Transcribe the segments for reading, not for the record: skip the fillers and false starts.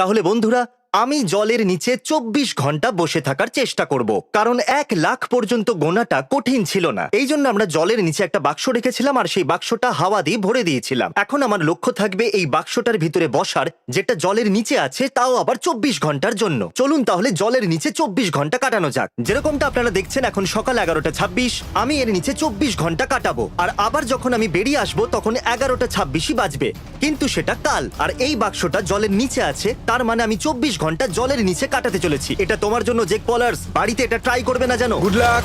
তাহলে বন্ধুরা, আমি জলের নিচে 24 ঘন্টা বসে থাকার চেষ্টা করব, কারণ 1 লাখ পর্যন্ত গোনাটা কঠিন ছিল না। এই জন্য আমরা জলের নিচে একটা বাক্স রেখেছিলাম আর সেই বাক্সটা হাওয়া দিয়ে ভরে দিয়েছিলাম। এখন আমার লক্ষ্য থাকবে এই বাক্সটার ভিতরে বসার, যেটা জলের নিচে আছে, তাও আবার 24 ঘন্টার জন্য। চলুন তাহলে জলের নিচে 24 ঘন্টা কাটানো যাক। যেরকমটা আপনারা দেখছেন এখন সকাল 11:26, আমি এর নিচে 24 ঘন্টা কাটাবো। আর আবার যখন আমি বেরিয়ে আসবো তখন 11:26 বাজবে, কিন্তু সেটা কাল। আর এই বাক্সটা জলের নিচে আছে, তার মানে আমি 24 ঘন্টা জলের নিচে কাটাতে চলেছি। এটা তোমার জন্য, জেক পলার্স। বাড়িতে এটা ট্রাই করবে না জানো। Good luck.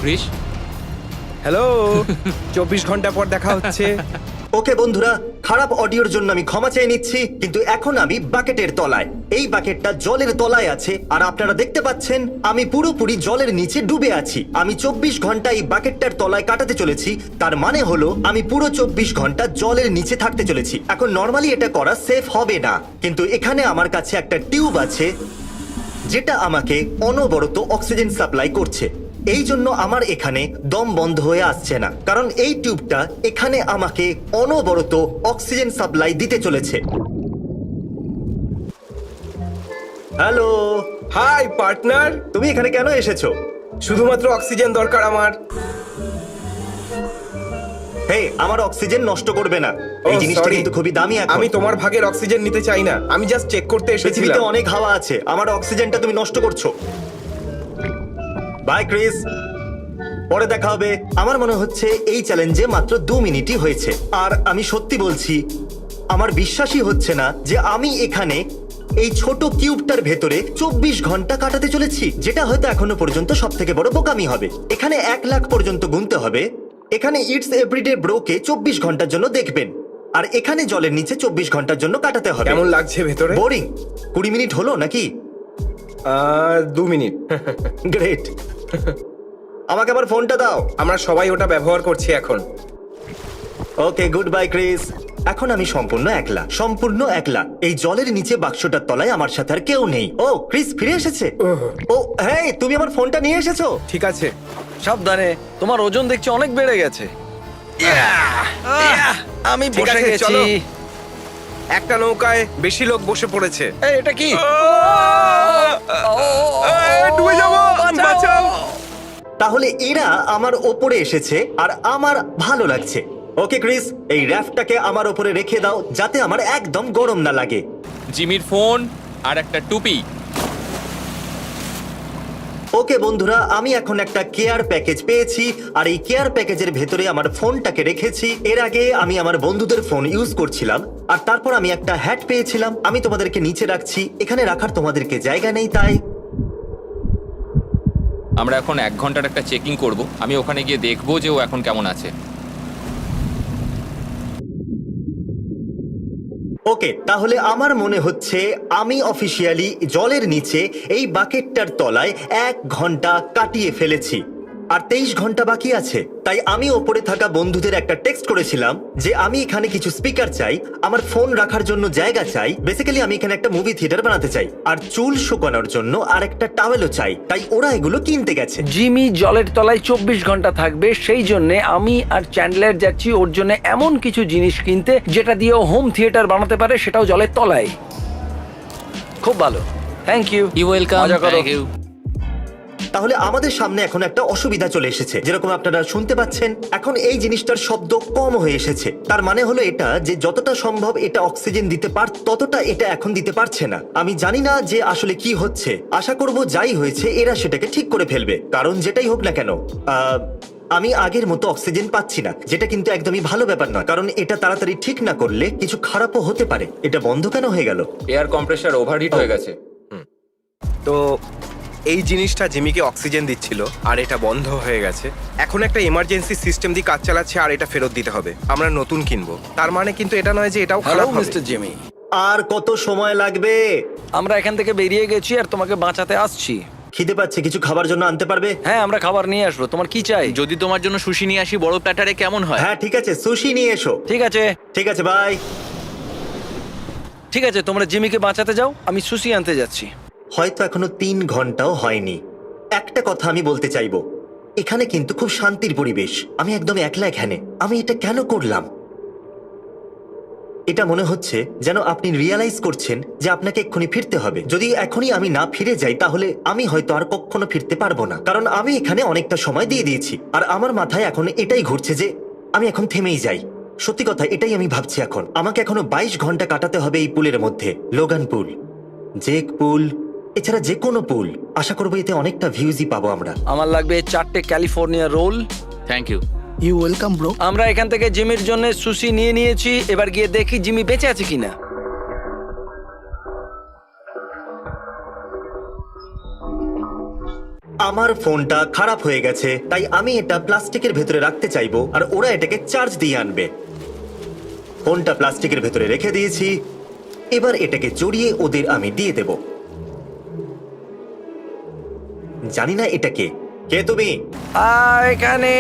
Chris, hello. 24 ঘন্টা পর দেখা হচ্ছে। ওকে বন্ধুরা, খারাপ অডিওর জন্য আমি ক্ষমা চেয়ে নিচ্ছি, কিন্তু এখন আমি বাকেটের তলায়। এই বাকেটটা জলের তলায় আছে আর আপনারা দেখতে পাচ্ছেন আমি পুরোপুরি জলের নিচে ডুবে আছি। আমি 24 ঘন্টা এই বাকেটটার তলায় কাটাতে চলেছি, তার মানে হলো আমি পুরো 24 ঘন্টা জলের নিচে থাকতে চলেছি। এখন নর্মালি এটা করা সেফ হবে না, কিন্তু এখানে আমার কাছে একটা টিউব আছে যেটা আমাকে অনবরত অক্সিজেন সাপ্লাই করছে। এই জন্য আমার এখানে দম বন্ধ হয়ে আসছে না, কারণ এই টিউবটা এখানে আমাকে অনবরত অক্সিজেন সাপ্লাই দিতে চলেছে। Hello, hi partner. তুমি এখানে কেন এসেছো? শুধুমাত্র অক্সিজেন দরকার আমার। হে, আমার অক্সিজেন নষ্ট করবে না। এই Oh, জিনিসটা sorry. কিন্তু খুবই দামি। এখন আমি তোমার ভাগের অক্সিজেন নিতে চাই না, আমি জাস্ট চেক করতে পৃথিবীতে এসেছিলাম। অনেক হাওয়া আছে, আমার অক্সিজেনটা তুমি নষ্ট করছো। বাই ক্রিস, পরে দেখা হবে। আমার মনে হচ্ছে এই চ্যালেঞ্জে মাত্র 2 মিনিটই হয়েছে, আর আমি সত্যি বলছি আমার বিশ্বাসই হচ্ছে না যে আমি এখানে এই ছোট কিউবটার ভেতরে 24 ঘন্টা কাটাতে চলেছি, যেটা হয়তো এখনো পর্যন্ত সব থেকে বড় বোকামি হবে। এখানে 1 লাখ পর্যন্ত গুনতে হবে। এখানে ইটস এভরিডে ব্রোকে 24 ঘন্টার জন্য দেখবেন, আর এখানে জলের নিচে 24 ঘন্টার জন্য কাটাতে হবে। কেমন লাগছে ভেতরে? বোরিং। 20 মিনিট হলো নাকি? 2 মিনিট। গ্রেট। আমাকে আবার ফোনটা দাও। আমরা সবাই ওটা ব্যবহার করছি এখন। ওকে, গুড বাই ক্রিস। এখন আমি সম্পূর্ণ একলা। এই জলের নিচে বাক্সটার তলায় আমার সাথে আর কেউ নেই। ও, ক্রিস ফিরে এসেছে। ও হ্যাঁ, তুমি আমার ফোনটা নিয়ে এসেছো। ঠিক আছে। সাবধানে, তোমার ওজন দেখছি অনেক বেড়ে গেছে। আমি ঠিক বসে আছে, গেছি। চলো। একটা নৌকায় বেশি লোক বসে পড়েছে। এই, এটা কি? ডুবে যাবো, বাঁচাও। তাহলে এরা আমার ওপরে এসেছে আর আমার ভালো লাগছে। ওকে ক্রিস, এই র্যাফটাকে আমার ওপরে রেখে দাও যাতে আমার একদম গরম না লাগে। জিমির ফোন আর একটা টুপি। ওকে বন্ধুরা, আমি এখন একটা কেয়ার প্যাকেজ পেয়েছি, আর এই কেয়ার প্যাকেজের ভেতরে আমার ফোনটাকে রেখেছি। এর আগে আমি আমার বন্ধুদের ফোন ইউজ করছিলাম, আর তারপর আমি একটা হ্যাট পেয়েছিলাম। আমি তোমাদেরকে নিচে রাখছি, এখানে রাখার তোমাদেরকে জায়গা নেই, তাই আমরা এখন 1 ঘন্টার একটা চেকিং করব। আমি ওখানে গিয়ে দেখবো যে ও এখন কেমন আছে। ওকে, তাহলে আমার মনে হচ্ছে আমি অফিসিয়ালি জলের নিচে এই বাকেটটার তলায় 1 ঘন্টা কাটিয়ে ফেলেছি, আর 23 ঘন্টা বাকি আছে। তাই আমি ওপরে থাকা বন্ধুদের একটা টেক্সট করেছিলাম যে আমি এখানে কিছু স্পিকার চাই, আমার ফোন রাখার জন্য জায়গা চাই, বেসিক্যালি আমি এখানে একটা মুভি থিয়েটার বানাতে চাই, আর চুল শুকানোর জন্য আর একটা টাওয়েলও চাই। তাই ওরা এগুলো কিনতে গেছে। জিমি জলের তলায় 24 ঘন্টা থাকবে, সেই জন্য আমি আর চ্যান্ডলার যাচ্ছি ওর জন্য এমন কিছু জিনিস কিনতে যেটা দিয়ে ও হোম থিয়েটার বানাতে পারে, সেটাও জলের তলায়। খুব ভালো, থ্যাংক ইউ। You welcome. মজা করো। তাহলে আমাদের সামনে এখন একটা অসুবিধা চলে এসেছে, যেরকম আপনারা শুনতে পাচ্ছেন। এখন এই জিনিসটার শব্দ কম হয়ে এসেছে, তার মানে হলো এটা যে যতটা সম্ভব এটা অক্সিজেন দিতে ততটা এটা এখন দিতে পারছে না। আমি জানি না যে আসলে কি হচ্ছে। আশা করব যাই হয়েছে এরা সেটাকে ঠিক করে ফেলবে, কারণ যেটাই হোক না কেন আমি আগের মতো অক্সিজেন পাচ্ছি না, যেটা কিন্তু একদমই ভালো ব্যাপার নয়, কারণ এটা তাড়াতাড়ি ঠিক না করলে কিছু খারাপও হতে পারে। এটা বন্ধ কেন হয়ে গেল? এয়ার কম্প্রেসার ওভারহিট হয়ে গেছে। তো এই জিনিসটা জিমিকে অক্সিজেন দিচ্ছিল আর এটা বন্ধ হয়ে গেছে। এখন একটা এমার্জেন্সি সিস্টেম দিয়ে কাজ চালাচ্ছে আর এটা ফেরত দিতে হবে। আমরা নতুন কিনবো, তার মানে কিন্তু এটা নয় যে এটাও হ্যালো খারাপ হবে। মিস্টার জিমি, আর কত সময় লাগবে? আমরা এখান থেকে বেরিয়ে গেছি আর তোমাকে বাঁচাতে আসছি। খিদে পাচ্ছে, কিছু খাবার জন্য আনতে পারবে? হ্যাঁ, আমরা খাবার নিয়ে আসবো। তোমার কি চাই? যদি তোমার জন্য সুশি নিয়ে আসি বড় প্ল্যাটারে কেমন হয়? হ্যাঁ ঠিক আছে, সুশি নিয়ে এসো। ঠিক আছে, ঠিক আছে, বাই। ঠিক আছে, তোমরা জিমিকে বাঁচাতে যাও, আমি সুশি আনতে যাচ্ছি। হয়তো এখনো 3 ঘন্টাও হয়নি। একটা কথা আমি বলতে চাইবো, এখানে কিন্তু খুব শান্তির পরিবেশ। আমি একদম একলা এখানে। আমি এটা কেন করলাম? এটা মনে হচ্ছে যেন আপনি রিয়ালাইজ করছেন যে আপনাকে এক্ষুনি ফিরতে হবে। যদি এখনই আমি না ফিরে যাই তাহলে আমি হয়তো আর কখনো ফিরতে পারবো না, কারণ আমি এখানে অনেকটা সময় দিয়ে দিয়েছি। আর আমার মাথায় এখন এটাই ঘুরছে যে আমি এখন থেমেই যাই। সত্যি কথা, এটাই আমি ভাবছি এখন। আমাকে এখনো 22 ঘন্টা কাটাতে হবে এই পুলের মধ্যে। লোগান পুল, জেক পুল, এছাড়া যে কোনো পুল। আশা করবো এতে অনেকটা ভিউজই পাবো আমরা। আমার লাগবে 4টে California roll. Thank you. You welcome bro. আমরা এখান থেকে জিমির জন্য সুশি নিয়ে নিয়েছি। এবার গিয়ে দেখি জিমি বেঁচে আছে কিনা। আমার ফোনটা খারাপ হয়ে গেছে, তাই আমি এটা প্লাস্টিকের ভেতরে রাখতে চাইবো, আর ওরা এটাকে চার্জ দিয়ে আনবে। ফোনটা প্লাস্টিকের ভেতরে রেখে দিয়েছি। এবার এটাকে জড়িয়ে ওদের আমি দিয়ে দেব। জানি না এটা কে। কে তুমি? এখানে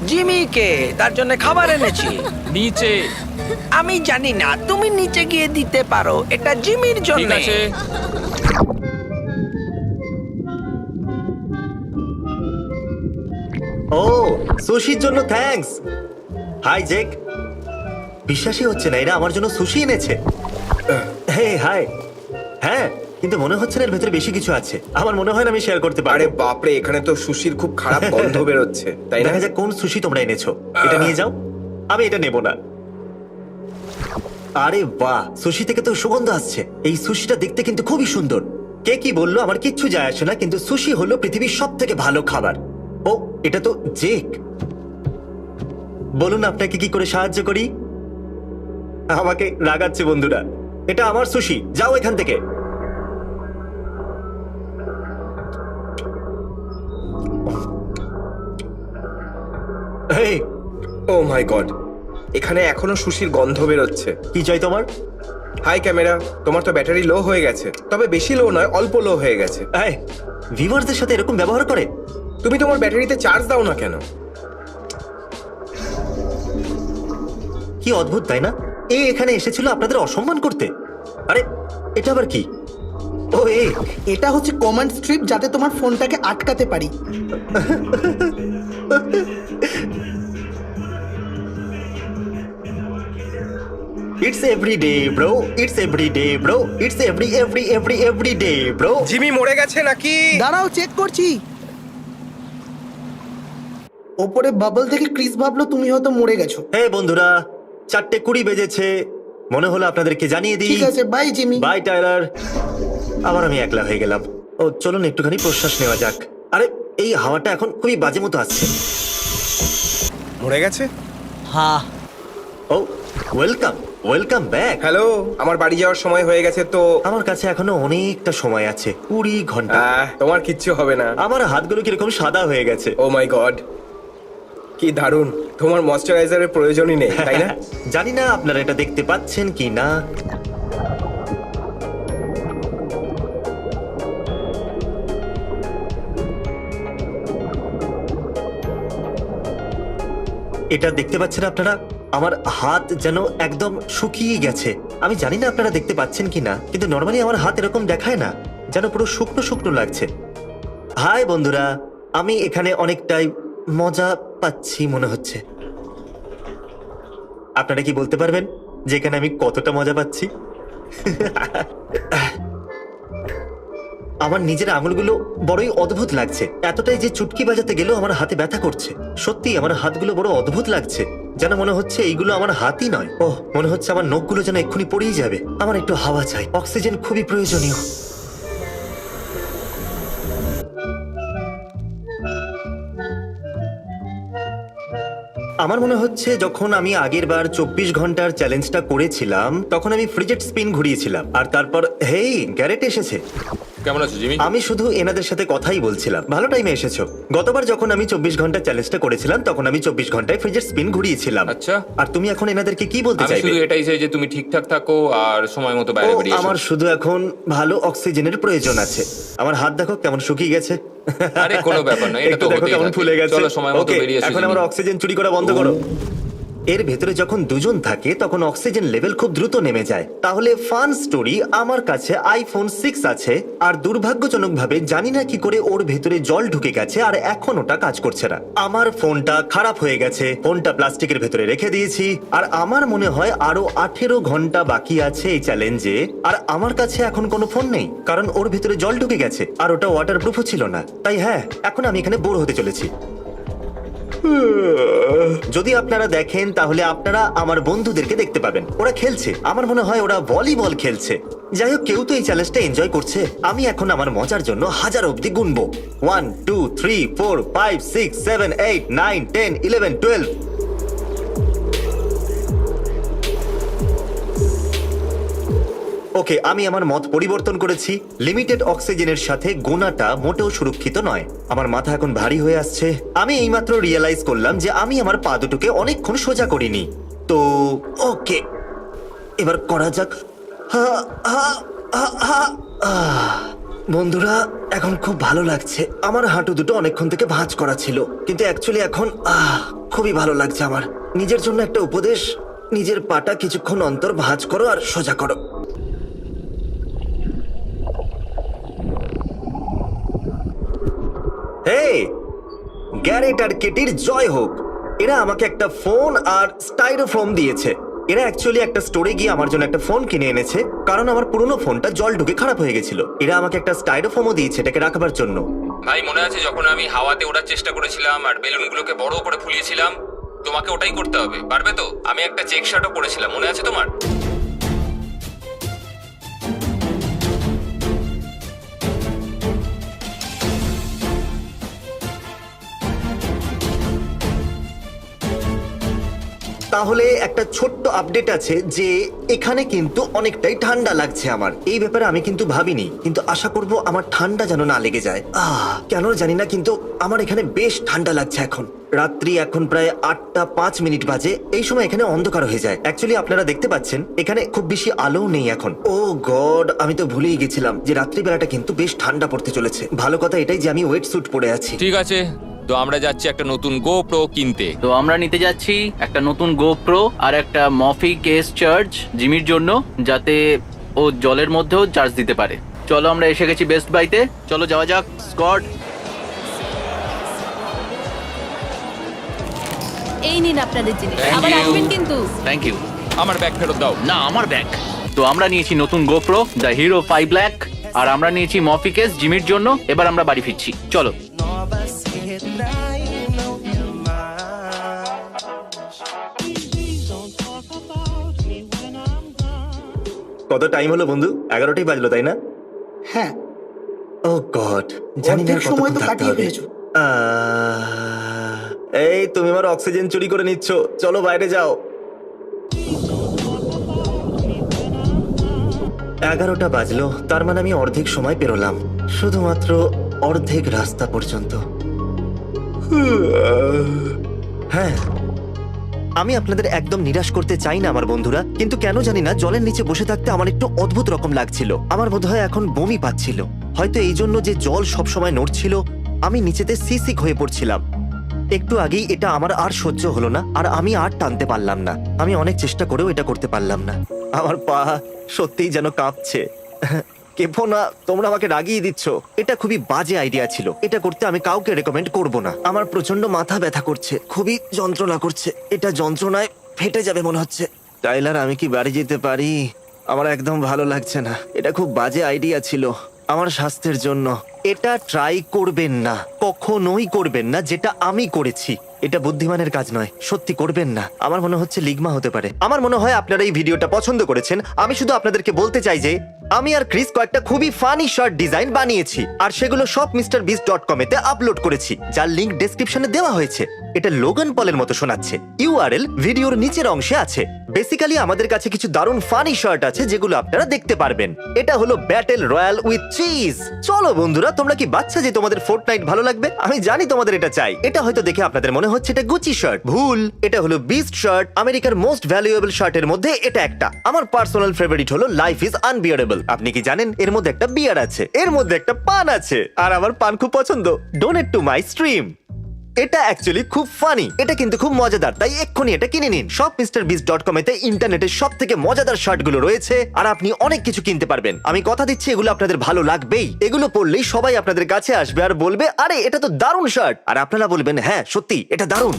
জিমিকে তার জন্য খাবার এনেছি। নিচে। আমি জানি না, তুমি নিচে গিয়ে দিতে পারো। এটা জিমির ঠিক জন্য। আছে। ও, সুশির জন্য থ্যাঙ্কস। হাই জেক। বিশ্বাসই হচ্ছে না এরা আমার জন্য সুশি এনেছে। হে হাই। হ্যাঁ, কিন্তু মনে হচ্ছে না এর ভেতরে বেশি কিছু আছে। আমার মনে হয় না আমি শেয়ার করতে আরে পারবো। বাপরে, এখানে তো সুশির খুব খারাপ গন্ধ বেরোচ্ছে, তাই না? দেখা যাক কোন সুশি তোমরা এনেছো। এটা নিয়ে যাও। আমি এটা নেব না। আরে বাহ, সুশি থেকে তো সুগন্ধ আসছে। এই সুশিটা দেখতে কিন্তু খুবই সুন্দর। কে কি বললো আমার কিচ্ছু যায় আসে না, কিন্তু সুশি হলো পৃথিবীর সব থেকে ভালো খাবার। ও, এটা তো জেক। বলুন আপনাকে কি করে সাহায্য করি? আমাকে রাগাচ্ছে বন্ধুরা। এটা আমার সুশি, যাও এখান থেকে। এই, ও মাই গড, এখানে এখনো সুশির গন্ধ বেরোচ্ছে। কি চাই তোমার? হাই ক্যামেরা, তোমার তো ব্যাটারি লো হয়ে গেছে। তবে বেশি লো নয়, অল্প লো হয়ে গেছে। এই, ভিউয়ারদের সাথে এরকম ব্যবহার করে? তুমি তোমার ব্যাটারিতে চার্জ দাও না কেন? কি অদ্ভুত, তাই না? এ এখানে এসেছিল আপনাদের অসম্মান করতে। আরে, এটা আবার কি? ও, এটা হচ্ছে কমান্ড স্ট্রিপ, যাতে তোমার ফোনটাকে আটকাতে পারি। It's everyday bro, it's everyday bro, it's everyday bro. Jimmy মরে গেছে নাকি? দাঁড়াও, চেক করছি। ওপরে বাবল থেকে ক্রিস ভাবলো তুমি হয়তো মরে গেছো। হে বন্ধুরা, 4:20 বেজেছে। মনে হলো আপনাদেরকে জানিয়ে দিই। ঠিক আছে, বাই জিমি। By Tyler. আবার আমি একলা হয়ে গেলাম। ও, চলুন একটুখানি প্রশ্বাস নেওয়া যাক। আরে, এই হাওয়াটা এখন খুবই বাজে মতো আসছে। মরে গেছে? হ্যাঁ। ও, ওয়েলকাম, ওয়েলকাম ব্যাক। হ্যালো, আমার বাড়ি যাওয়ার সময় হয়ে গেছে তো। আমার কাছে এখনো অনেকটা সময় আছে, 20 ঘন্টা। তোমার কিচ্ছু হবে না। আমার হাতগুলো কিরকম সাদা হয়ে গেছে। ও মাই গড, কি দারুণ। তোমার ময়শ্চারাইজারের প্রয়োজনই নেই, তাই না? জানি না আপনারা এটা দেখতে পাচ্ছেন কি না। এটা দেখতে পাচ্ছেন আপনারা? আমার হাত যেন একদম শুকিয়ে গেছে। আমি জানি না আপনারা দেখতে পাচ্ছেন কি না, কিন্তু নর্মালি আমার হাত এরকম দেখায় না, যেন পুরো শুকনো শুকনো লাগছে। হাই বন্ধুরা, আমি এখানে অনেকটাই মজা পাচ্ছি মনে হচ্ছে। আপনারা কি বলতে পারবেন যে এখানে আমি কতটা মজা পাচ্ছি? আমার নিজের আঙুলগুলো বড়ই অদ্ভুত লাগছে, এতটাই যে চুটকি বাজাতে গেলেও আমার হাতে ব্যথা করছে। সত্যি আমার হাতগুলো বড় অদ্ভুত লাগছে, যেন মনে হচ্ছে এইগুলো আমার হাতই নয়। ওহ, মনে হচ্ছে আমার নখগুলো যেন এক্ষুনি পড়েই যাবে। আমার একটু হাওয়া চাই, অক্সিজেন খুবই প্রয়োজনীয়। আমার মনে হচ্ছে যখন আমি আগের বার 24 ঘন্টার চ্যালেঞ্জটা করেছিলাম তখন আমি ফ্রিজেট স্পিন ঘুরিয়েছিলাম, আর তারপর হেই গ্যারেট এসেছে। কেমন আছো জিমি? আমি শুধু এনাদের সাথে কথাই বলছিলাম। ভালো টাইমে এসেছো। গতবার যখন আমি 24 ঘন্টা চ্যালেঞ্জটা করেছিলাম তখন আমি 24 ঘন্টায় ফ্রিজের স্পিন ঘুরিয়েছিলাম। আচ্ছা। আর তুমি এখন এনাদেরকে কি বলতে আমি চাইবে? শুধু এটাই চাই যে তুমি ঠিকঠাক থাকো আর সময় মতো ও, বাইরে বেরিয়ে এসো। আমার শুধু এখন ভালো অক্সিজেনের প্রয়োজন আছে। আমার হাত দেখো কেমন শুকিয়ে গেছে। আরে কোনো ব্যাপার না, এটা একটু তো দেখো হতেই কেমন থাকে। ফুলে গেছে। চলো সময় মতো Okay, বেরিয়ে এসো এখন জিমি। আমার অক্সিজেন চুরি করা বন্ধ করো। এর ভেতরে যখন দুজন থাকে তখন অক্সিজেন লেভেল খুব দ্রুত নেমে যায়। তাহলে ফান স্টোরি, আমার কাছে আইফোন 6 আছে আর দুর্ভাগ্যজনকভাবে জানি না কি করে ওর ভেতরে জল ঢুকে গেছে আর এখন ওটা কাজ করছে না। আমার ফোনটা খারাপ হয়ে গেছে, ফোনটা প্লাস্টিকের ভেতরে রেখে দিয়েছি আর আমার মনে হয় আরো 18 ঘন্টা বাকি আছে এই চ্যালেঞ্জে। আর আমার কাছে এখন কোনো ফোন নেই কারণ ওর ভেতরে জল ঢুকে গেছে আর ওটা ওয়াটারপ্রুফও ছিল না। তাই হ্যাঁ, এখন আমি এখানে বোর হতে চলেছি। যদি আপনারা দেখেন তাহলে আপনারা আমার বন্ধুদেরকে দেখতে পাবেন, ওরা খেলছে। আমার মনে হয় ওরা ভলিবল খেলছে। যাই হোক, কেউ তো এই চ্যালেঞ্জটা এনজয় করছে। আমি এখন আমার মজার জন্য 1000 অব্দি গুনবো। 1 2 3 4 5 6 7 8 9 10 11 12। ওকে, আমি আমার মত পরিবর্তন করেছি। লিমিটেড অক্সিজেনের সাথে গোনাটা মোটেও সুরক্ষিত নয়। আমার মাথা এখন ভারী হয়ে আসছে। আমি এইমাত্র রিয়েলাইজ করলাম যে আমি আমার পা দুটোকে অনেকক্ষণ সোজা করিনি। তো ওকে, এবার করা যাক। বন্ধুরা, এখন খুব ভালো লাগছে। আমার হাঁটু দুটো অনেকক্ষণ থেকে ভাঁজ করা ছিল, কিন্তু অ্যাকচুয়ালি এখন খুবই ভালো লাগছে আমার। নিজের জন্য একটা উপদেশ, নিজের পাটা কিছুক্ষণ অন্তর ভাঁজ করো আর সোজা করো। হেই, গ্যারেট আর কেটির জয় হোক। এরা আমাকে একটা ফোন আর স্টাইরোফোম দিয়েছে। এরা অ্যাকচুয়ালি একটা স্টোরে গিয়ে আমার জন্য একটা ফোন কিনে এনেছে কারণ আমার পুরনো ফোনটা জল ঢুকে খারাপ হয়ে গেছিল। এরা আমাকে একটা স্টাইরোফোমও দিয়েছে এটাকে রাখবার জন্য। ভাই, মনে আছে যখন আমি হাওয়াতে ওড়ার চেষ্টা করেছিলাম আর বেলুনগুলোকে বড় করে ফুলিয়েছিলাম? তোমাকে ওটাই করতে হবে, পারবে তো? আমি একটা চেক শার্টও পরেছিলাম, মনে আছে তোমার? তাহলে একটা ছোট্ট আপডেট আছে যে এখানে কিন্তু অনেকটাই ঠান্ডা লাগছে আমার। এই ব্যাপারে আমি কিন্তু ভাবিনি, কিন্তু আশা করব আমার ঠান্ডা যেন না লেগে যায়। কেন জানি না, কিন্তু আমার এখানে বেশ ঠান্ডা লাগছে এখন। রাত্রি এখন প্রায় 8টা 5 মিনিট বাজে। এই সময় এখানে অন্ধকার হয়ে যায়। অ্যাকচুয়ালি আপনারা দেখতে পাচ্ছেন এখানে খুব বেশি আলো নেই এখন। ও গড, আমি তো ভুলেই গেছিলাম যে রাত্রিবেলাটা কিন্তু বেশ ঠান্ডা পড়তে চলেছে। ভালো কথা এটাই যে আমি ওয়েট স্যুট পরে আছি। ঠিক আছে, তো আমরা যাচ্ছি একটা নতুন গোপ্রো কিনতে। তো আমরা নিতে যাচ্ছি একটা নতুন গোপ্রো আর একটা মফি কেস চার্জ জিমির জন্য, যাতে ও জলের মধ্যেও চার্জ দিতে পারে। চলো, আমরা এসে গেছি বেস্ট বাইতে। চলো যাওয়া যাক। স্কট, এই নিন আপনাদের জিনিস, Thank আবার you. আসবেন কিন্তু। Thank you. আমার ব্যাগ ফেরত দাও। না, আমার ব্যাগ। তো আমরা নিয়েছি নতুন গোপ্রো দ্য হিরো 5 ব্ল্যাক, আর আমরা নিয়েছি মফি কেস জিমির জন্য। এবার আমরা বাড়ি ফিরছি, চলো। কত টাইম হলো বন্ধু? 11টাই বাজলো, তাই না? হ্যাঁ, ও গড, জানি না অর্ধেক সময় তো কতক্ষণ থাকতে কাটিয়ে হবে। ফেলেছো। এই, তুমি আমার অক্সিজেন চুরি করে নিচ্ছ। চলো বাইরে যাও। 11টা বাজলো, তার মানে আমি অর্ধেক সময় পেরোলাম, শুধুমাত্র অর্ধেক রাস্তা পর্যন্ত। হ্যাঁ, আমি আপনাদের একদম নিরাশ করতে চাই না আমার বন্ধুরা, কিন্তু কেন জানি না জলের নিচে বসে থাকতে আমার একটু অদ্ভুত রকম লাগছিল। আমার বোধহয় এখন বমি পাচ্ছিল, হয়তো এই জন্য যে জল সবসময় নড়ছিল। আমি নিচেতে সিসিক হয়ে পড়ছিলাম। একটু আগেই এটা আমার আর সহ্য হলো না, আর আমি আর টানতে পারলাম না। আমি অনেক চেষ্টা করেও এটা করতে পারলাম না। আমার পা সত্যিই যেন কাঁপছে। কেঁপো না, তোমরা আমাকে রাগিয়ে দিচ্ছ। এটা খুবই বাজে আইডিয়া ছিল। এটা করতে আমি কাউকে রেকমেন্ড করব না। আমার প্রচন্ড মাথা ব্যথা করছে, খুবই যন্ত্রণা করছে। এটা যন্ত্রণায় ফেটে যাবে মনে হচ্ছে। টাইলার, আমি কি বাড়ি যেতে পারি? আমার একদম ভালো লাগছে না। এটা খুব বাজে আইডিয়া ছিল আমার স্বাস্থ্যের জন্য। এটা ট্রাই করবেন না, কখনোই করবেন না যেটা আমি করেছি। এটা বুদ্ধিমানের কাজ নয়, সত্যি করবেন না। আমার মনে হচ্ছে লিগমা হতে পারে। আমার মনে হয় আপনারা এই ভিডিওটা পছন্দ করেছেন। আমি শুধু আপনাদেরকে বলতে চাই যে আমি আর ক্রিস কয়েকটা খুবই ফানি শার্ট ডিজাইন বানিয়েছি, আর সেগুলো সব MrBeast.com এতে আপলোড করেছি, যার লিংক ডেসক্রিপশনে দেওয়া হয়েছে। এটা লোগান পলের মতো শোনাচ্ছে। ইউআরএল ভিডিওর নিচের অংশে আছে। বেসিক্যালি আমাদের কাছে কিছু দারুণ ফানি শার্ট আছে যেগুলো আপনারা দেখতে পারবেন। এটা হলো ব্যাটেল রয়্যাল উইথ চিজ। চলো বন্ধুরা, তোমরা কি বাচ্চা যে তোমাদের ফোর্টনাইট ভালো লাগবে? আমি জানি তোমাদের এটা চাই। এটা হয়তো দেখে আপনাদের মনে হচ্ছে এটা গুচি শার্ট। ভুল, এটা হলো বিস্ট শার্ট। আমেরিকার মোস্ট ভ্যালুয়েবল শার্টের মধ্যে এটা একটা। আমার পার্সোনাল ফেভারিট হলো লাইফ ইজ আনবিয়ারেবল। আপনি কি জানেন এর মধ্যে একটা বিয়ার আছে, এর মধ্যে একটা পান আছে, আর আমার পান খুব পছন্দ। Donate to my stream. এটা অ্যাকচুয়ালি খুব ফানি। এটা কিন্তু খুব মজাদার, তাই এক্ষুনি এটা কিনে নিন। সব MrBeast.com এতে ইন্টারনেটের সব থেকে মজাদার শার্টগুলো রয়েছে আর আপনি অনেক কিছু কিনতে পারবেন। আমি কথা দিচ্ছি এগুলো আপনাদের ভালো লাগবেই। এগুলো পরলেই সবাই আপনাদের কাছে আসবে আর বলবে, আরে এটা তো দারুণ শার্ট। আর আপনারা বলবেন, হ্যাঁ সত্যি এটা দারুণ।